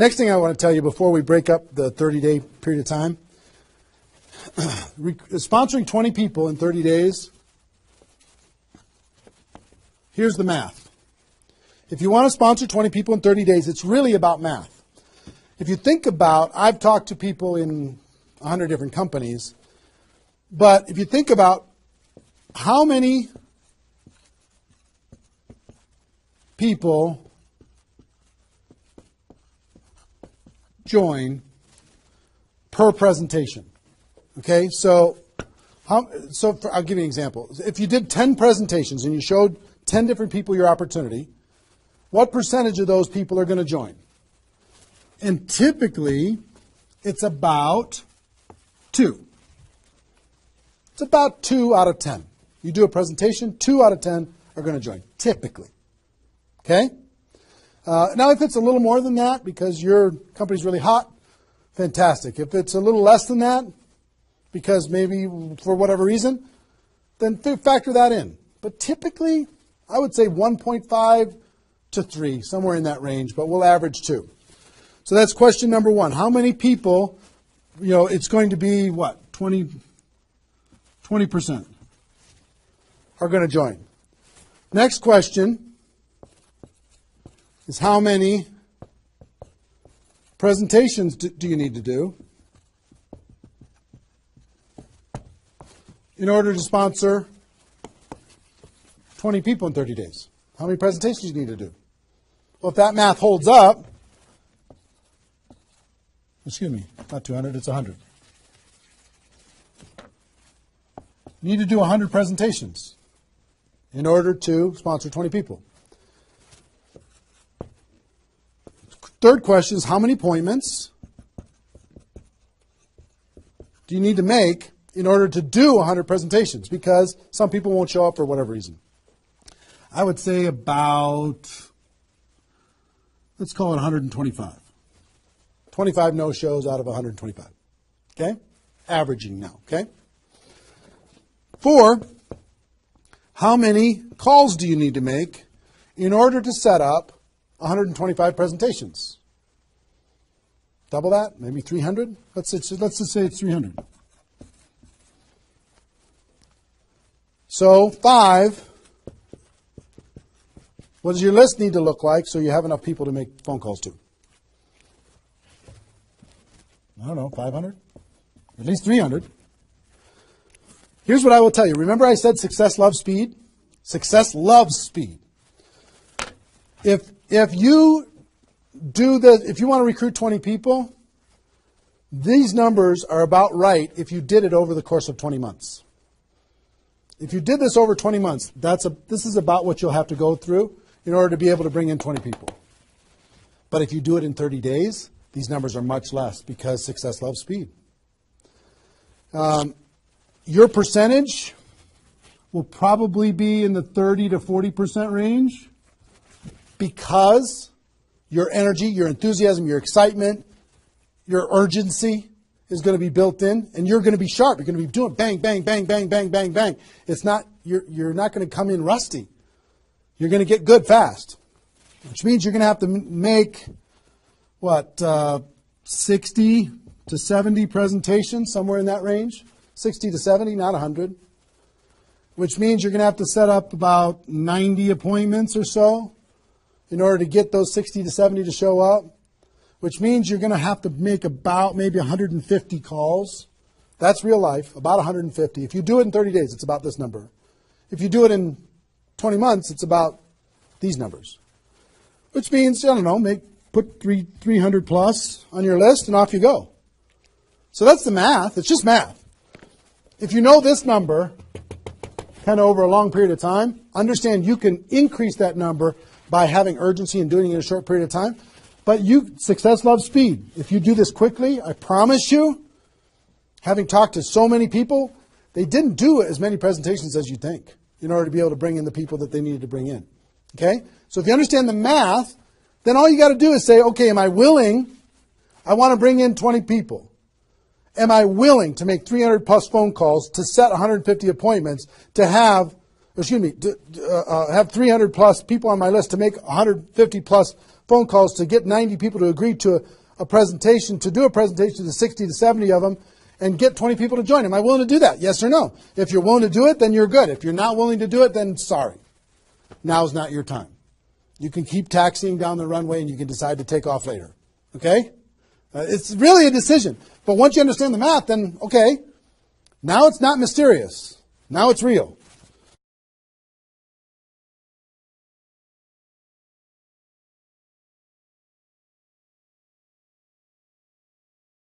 Next thing I want to tell you before we break up the 30-day period of time, sponsoring 20 people in 30 days, here's the math. If you want to sponsor 20 people in 30 days, it's really about math. If you think about, I've talked to people in 100 different companies, but if you think about how many people join per presentation. Okay, so I'll give you an example. If you did 10 presentations and you showed 10 different people your opportunity, what percentage of those people are going to join? And typically, it's about 2. It's about 2 out of 10. You do a presentation, 2 out of 10 are going to join, typically. Okay? Now, if it's a little more than that because your company's really hot, fantastic. If it's a little less than that, because maybe for whatever reason, then factor that in. But typically, I would say 1.5 to 3, somewhere in that range, but we'll average 2. So that's question number 1. How many people, it's going to be what? 20% are going to join. Next question is how many presentations do you need to do in order to sponsor 20 people in 30 days? How many presentations do you need to do? Well, if that math holds up, excuse me, not 200, it's 100. You need to do 100 presentations in order to sponsor 20 people. Third question is how many appointments do you need to make in order to do 100 presentations? Because some people won't show up for whatever reason. I would say about, let's call it 125. 25 no-shows out of 125. Okay? Averaging now. Okay? 4, how many calls do you need to make in order to set up 125 presentations? Double that? Maybe 300? Let's just say it's 300. So 5, what does your list need to look like so you have enough people to make phone calls to? I don't know, 500? At least 300. Here's what I will tell you. Remember I said success loves speed? Success loves speed. If you want to recruit 20 people, these numbers are about right if you did it over the course of 20 months. If you did this over 20 months, this is about what you'll have to go through in order to be able to bring in 20 people. But if you do it in 30 days, these numbers are much less because success loves speed. Your percentage will probably be in the 30 to 40% range because your energy, your enthusiasm, your excitement, your urgency is going to be built in, and you're going to be sharp. You're going to be doing bang, bang, bang, bang, bang, bang, bang. You're not going to come in rusty. You're going to get good fast, which means you're going to have to make, 60 to 70 presentations, somewhere in that range. 60 to 70, not 100. Which means you're going to have to set up about 90 appointments or so in order to get those 60 to 70 to show up. Which means you're going to have to make about maybe 150 calls. That's real life, about 150. If you do it in 30 days, it's about this number. If you do it in 20 months, it's about these numbers. Which means, put 300 plus on your list and off you go. So that's the math. It's just math. If you know this number kind of over a long period of time, understand you can increase that number by having urgency and doing it in a short period of time. But success loves speed. If you do this quickly, I promise you, having talked to so many people, they didn't do as many presentations as you think in order to be able to bring in the people that they needed to bring in. Okay? So if you understand the math, then all you got to do is say, okay, am I willing? I want to bring in 20 people. Am I willing to make 300 plus phone calls to set 150 appointments to have 300 plus people on my list to make 150 plus phone calls to get 90 people to agree to a presentation, to do a presentation to 60 to 70 of them, and get 20 people to join. Am I willing to do that? Yes or no? If you're willing to do it, then you're good. If you're not willing to do it, then sorry. Now's not your time. You can keep taxiing down the runway and you can decide to take off later. Okay? It's really a decision. But once you understand the math, then okay, now it's not mysterious. Now it's real.